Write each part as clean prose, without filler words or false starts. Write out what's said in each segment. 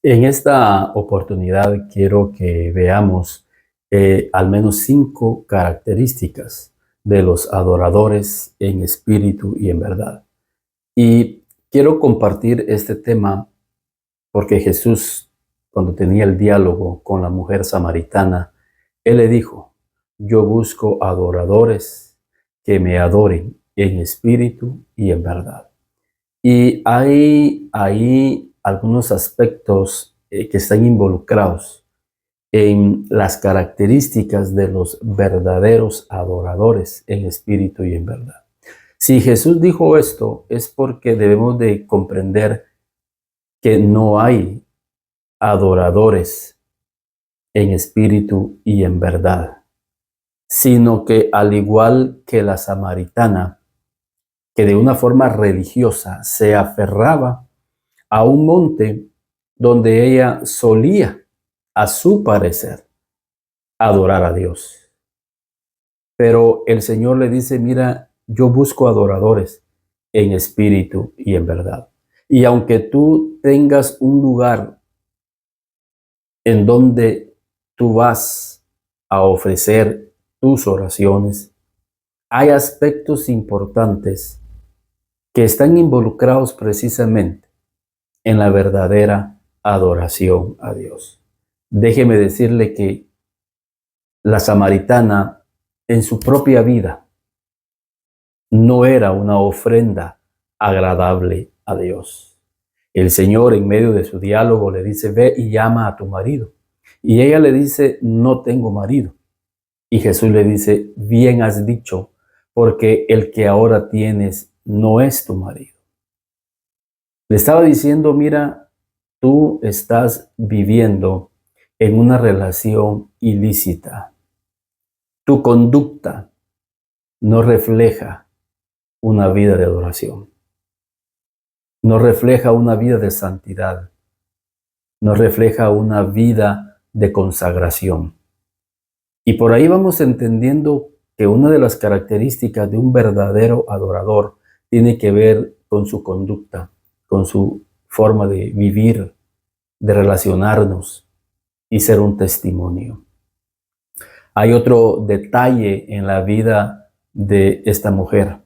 En esta oportunidad quiero que veamos al menos 5 características de los adoradores en espíritu y en verdad. Y quiero compartir este tema porque Jesús, cuando tenía el diálogo con la mujer samaritana, Él le dijo: yo busco adoradores que me adoren en espíritu y en verdad. Y hay ahí algunos aspectos que están involucrados en las características de los verdaderos adoradores en espíritu y en verdad. Si Jesús dijo esto, es porque debemos de comprender que no hay adoradores en espíritu y en verdad, sino que al igual que la samaritana, que de una forma religiosa se aferraba a un monte donde ella solía, a su parecer, adorar a Dios. Pero el Señor le dice: mira, yo busco adoradores en espíritu y en verdad. Y aunque tú tengas un lugar en donde tú vas a ofrecer tus oraciones, hay aspectos importantes que están involucrados precisamente en la verdadera adoración a Dios. Déjeme decirle que la samaritana en su propia vida no era una ofrenda agradable a Dios. El Señor, en medio de su diálogo, le dice: ve y llama a tu marido. Y ella le dice: no tengo marido. Y Jesús le dice: bien has dicho, porque el que ahora tienes no es tu marido. Le estaba diciendo: mira, tú estás viviendo en una relación ilícita. Tu conducta no refleja una vida de adoración, no refleja una vida de santidad, no refleja una vida de consagración. Y por ahí vamos entendiendo que una de las características de un verdadero adorador tiene que ver con su conducta, con su forma de vivir, de relacionarnos y ser un testimonio. Hay otro detalle en la vida de esta mujer.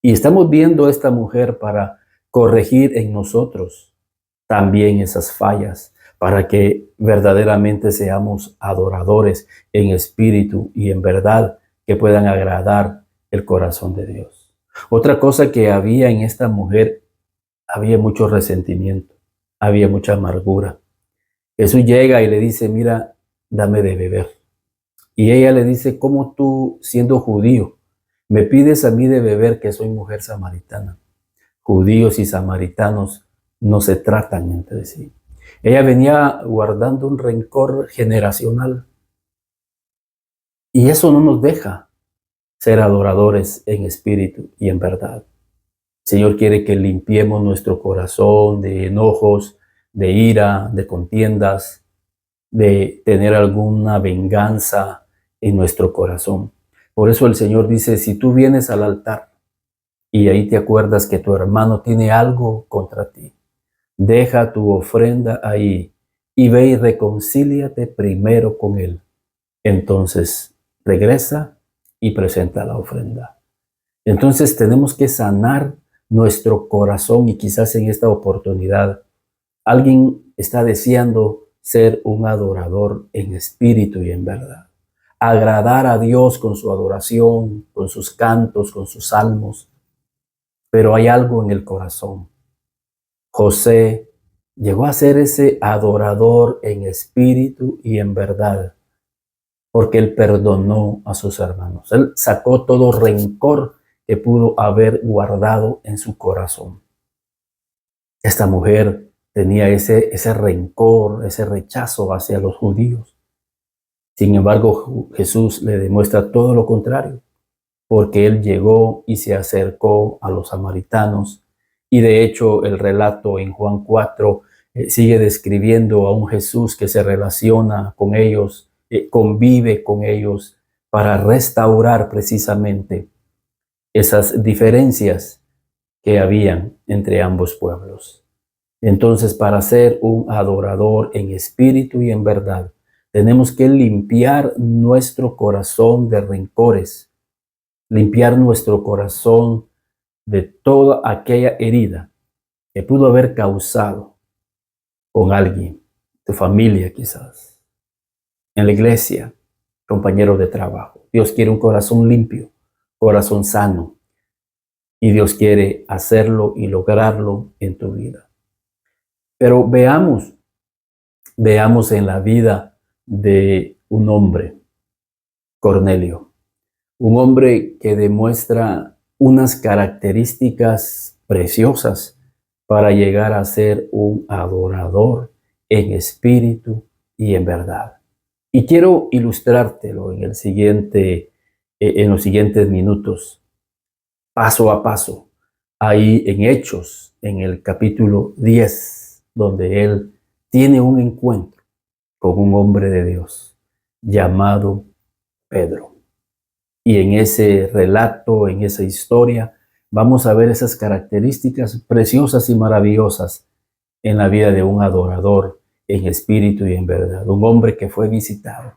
Y estamos viendo a esta mujer para corregir en nosotros también esas fallas, para que verdaderamente seamos adoradores en espíritu y en verdad, que puedan agradar el corazón de Dios. Otra cosa que había en esta mujer: había mucho resentimiento, había mucha amargura. Jesús llega y le dice: mira, dame de beber. Y ella le dice: ¿cómo tú, siendo judío, me pides a mí de beber, que soy mujer samaritana? Judíos y samaritanos no se tratan entre sí. Ella venía guardando un rencor generacional, y eso no nos deja ser adoradores en espíritu y en verdad. El Señor quiere que limpiemos nuestro corazón de enojos, de ira, de contiendas, de tener alguna venganza en nuestro corazón. Por eso el Señor dice: si tú vienes al altar y ahí te acuerdas que tu hermano tiene algo contra ti, deja tu ofrenda ahí y ve y reconcíliate primero con él. Entonces regresa y presenta la ofrenda. Entonces tenemos que sanar nuestro corazón, y quizás en esta oportunidad alguien está deseando ser un adorador en espíritu y en verdad. Agradar a Dios con su adoración, con sus cantos, con sus salmos. Pero hay algo en el corazón. José llegó a ser ese adorador en espíritu y en verdad, porque él perdonó a sus hermanos. Él sacó todo rencor que pudo haber guardado en su corazón. Esta mujer tenía ese rencor, ese rechazo hacia los judíos. Sin embargo, Jesús le demuestra todo lo contrario, porque él llegó y se acercó a los samaritanos. Y de hecho, el relato en Juan 4 sigue describiendo a un Jesús que se relaciona con ellos, convive con ellos para restaurar precisamente esas diferencias que habían entre ambos pueblos. Entonces, para ser un adorador en espíritu y en verdad, tenemos que limpiar nuestro corazón de rencores, limpiar nuestro corazón de toda aquella herida que pudo haber causado con alguien, tu familia quizás, en la iglesia, compañeros de trabajo. Dios quiere un corazón limpio, corazón sano, y Dios quiere hacerlo y lograrlo en tu vida. Pero veamos en la vida de un hombre, Cornelio, un hombre que demuestra unas características preciosas para llegar a ser un adorador en espíritu y en verdad. Y quiero ilustrártelo en los siguientes minutos, paso a paso, ahí en Hechos, en el capítulo 10, donde él tiene un encuentro con un hombre de Dios llamado Pedro. Y en ese relato, en esa historia, vamos a ver esas características preciosas y maravillosas en la vida de un adorador en espíritu y en verdad, un hombre que fue visitado.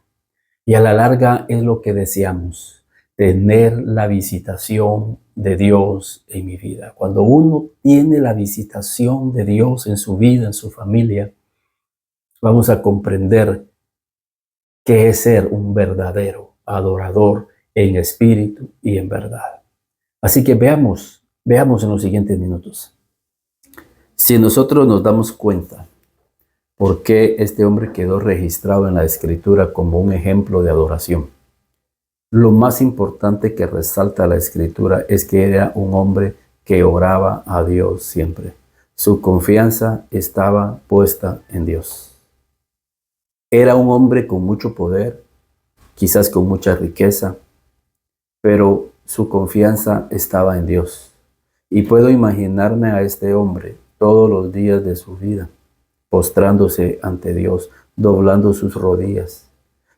Y a la larga es lo que deseamos, tener la visitación de Dios en mi vida. Cuando uno tiene la visitación de Dios en su vida, en su familia, vamos a comprender qué es ser un verdadero adorador en espíritu y en verdad. Así que veamos en los siguientes minutos. Si nosotros nos damos cuenta por qué este hombre quedó registrado en la Escritura como un ejemplo de adoración, lo más importante que resalta la Escritura es que era un hombre que oraba a Dios siempre. Su confianza estaba puesta en Dios. Era un hombre con mucho poder, quizás con mucha riqueza, pero su confianza estaba en Dios. Y puedo imaginarme a este hombre todos los días de su vida, postrándose ante Dios, doblando sus rodillas,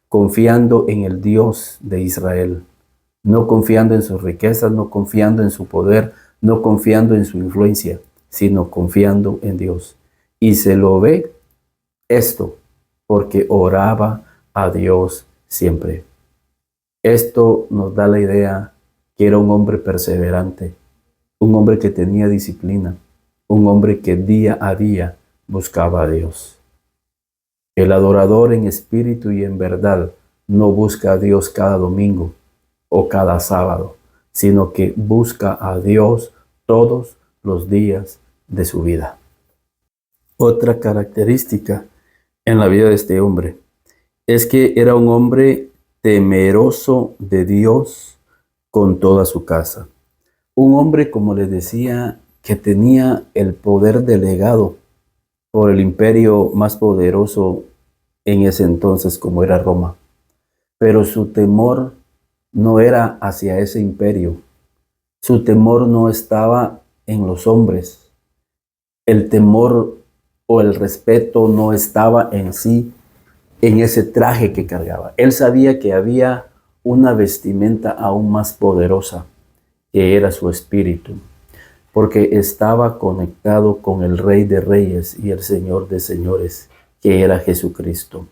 confiando en el Dios de Israel, no confiando en sus riquezas, no confiando en su poder, no confiando en su influencia, sino confiando en Dios. Y se lo ve esto porque oraba a Dios siempre. Esto nos da la idea que era un hombre perseverante, un hombre que tenía disciplina, un hombre que día a día buscaba a Dios. El adorador en espíritu y en verdad no busca a Dios cada domingo o cada sábado, sino que busca a Dios todos los días de su vida. Otra característica en la vida de este hombre es que era un hombre temeroso de Dios con toda su casa. Un hombre, como les decía, que tenía el poder delegado por el imperio más poderoso en ese entonces, como era Roma. Pero su temor no era hacia ese imperio. Su temor no estaba en los hombres. El temor o el respeto no estaba en sí, en ese traje que cargaba. Él sabía que había una vestimenta aún más poderosa, que era su espíritu, porque estaba conectado con el Rey de Reyes y el Señor de Señores, que era Jesucristo.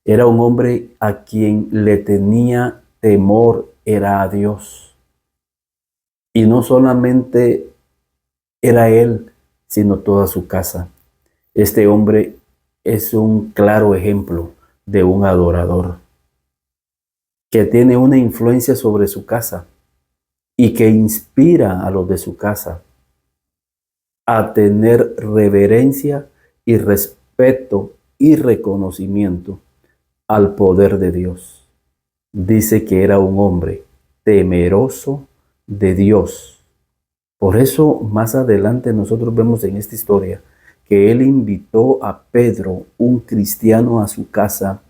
Era un hombre a quien le tenía temor, era a Dios. Y no solamente era él, sino toda su casa. Este hombre es un claro ejemplo de un adorador que tiene una influencia sobre su casa y que inspira a los de su casa a tener reverencia y respeto y reconocimiento al poder de Dios. Dice que era un hombre temeroso de Dios. Por eso más adelante nosotros vemos en esta historia que él invitó a Pedro, un cristiano, a su casa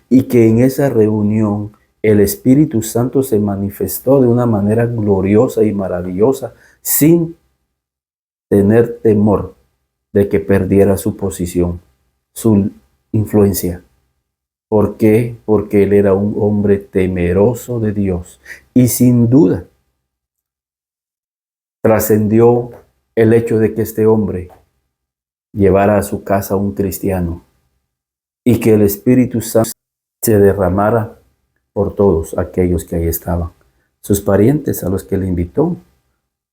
y que en esa reunión el Espíritu Santo se manifestó de una manera gloriosa y maravillosa sin tener temor de que perdiera su posición, su influencia. ¿Por qué? Porque él era un hombre temeroso de Dios y sin duda trascendió el hecho de que este hombre llevara a su casa un cristiano y que el Espíritu Santo se derramara por todos aquellos que ahí estaban, sus parientes a los que le invitó,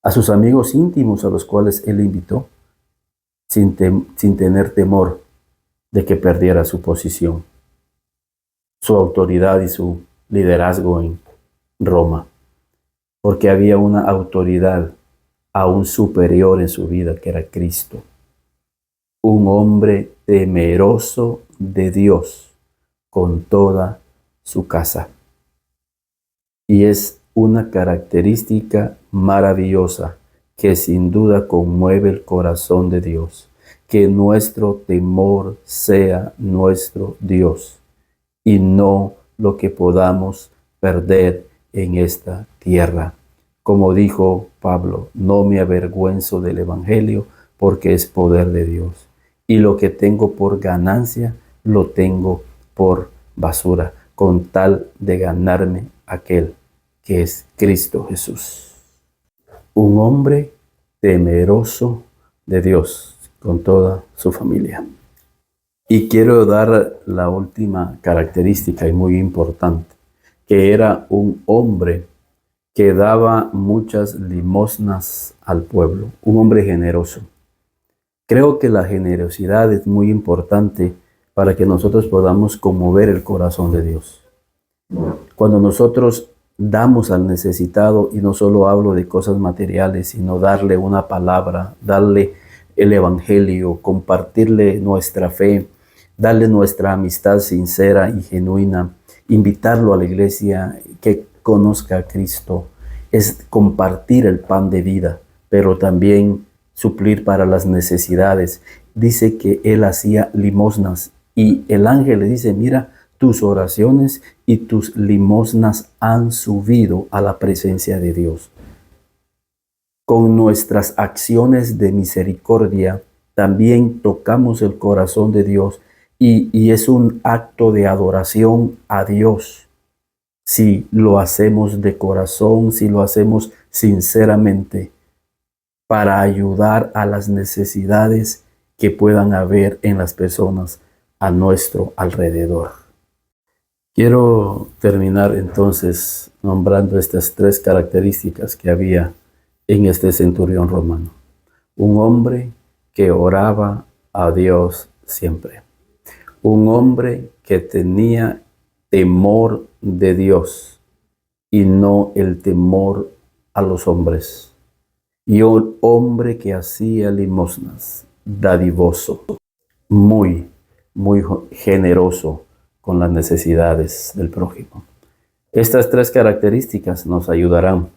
a sus amigos íntimos a los cuales él invitó, sin tener temor de que perdiera su posición, su autoridad y su liderazgo en Roma, porque había una autoridad aún superior en su vida, que era Cristo, un hombre temeroso de Dios con toda su casa. Y es una característica maravillosa que sin duda conmueve el corazón de Dios, que nuestro temor sea nuestro Dios y no lo que podamos perder en esta tierra. Como dijo Pablo, no me avergüenzo del Evangelio porque es poder de Dios. Y lo que tengo por ganancia, lo tengo por basura, con tal de ganarme aquel que es Cristo Jesús. Un hombre temeroso de Dios con toda su familia. Y quiero dar la última característica y muy importante, que era un hombre que daba muchas limosnas al pueblo, un hombre generoso. Creo que la generosidad es muy importante para que nosotros podamos conmover el corazón de Dios. Cuando nosotros damos al necesitado, y no solo hablo de cosas materiales, sino darle una palabra, darle el evangelio, compartirle nuestra fe, darle nuestra amistad sincera y genuina, invitarlo a la iglesia, que conozca a Cristo, es compartir el pan de vida, pero también suplir para las necesidades. Dice que él hacía limosnas y el ángel le dice, mira, tus oraciones y tus limosnas han subido a la presencia de Dios. Con nuestras acciones de misericordia también tocamos el corazón de Dios y es un acto de adoración a Dios. Si lo hacemos de corazón, si lo hacemos sinceramente, para ayudar a las necesidades que puedan haber en las personas a nuestro alrededor. Quiero terminar entonces nombrando estas tres características que había en este centurión romano. Un hombre que oraba a Dios siempre. Un hombre que tenía temor de Dios y no el temor a los hombres. Y un hombre que hacía limosnas, dadivoso, muy generoso con las necesidades del prójimo. Estas tres características nos ayudarán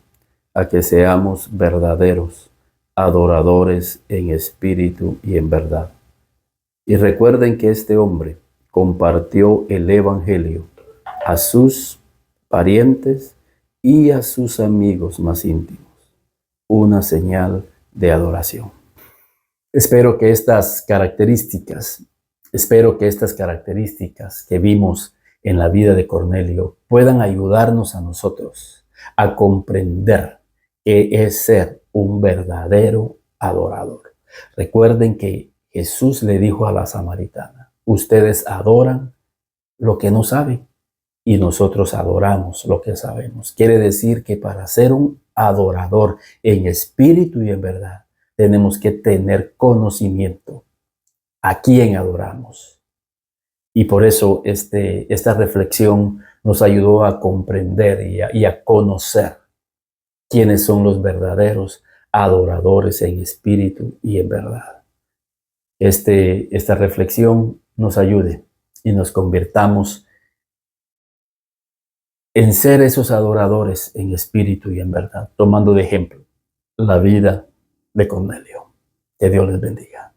a que seamos verdaderos adoradores en espíritu y en verdad. Y recuerden que este hombre compartió el evangelio a sus parientes y a sus amigos más íntimos. Una señal de adoración. Espero que estas características que vimos en la vida de Cornelio puedan ayudarnos a nosotros a comprender qué es ser un verdadero adorador. Recuerden que Jesús le dijo a la samaritana, ustedes adoran lo que no saben y nosotros adoramos lo que sabemos. Quiere decir que para ser un adorador en espíritu y en verdad, tenemos que tener conocimiento a quién adoramos. Y por eso esta reflexión nos ayudó a comprender y a conocer quiénes son los verdaderos adoradores en espíritu y en verdad. Esta reflexión nos ayude y nos convirtamos en ser esos adoradores en espíritu y en verdad, tomando de ejemplo la vida de Cornelio. Que Dios les bendiga.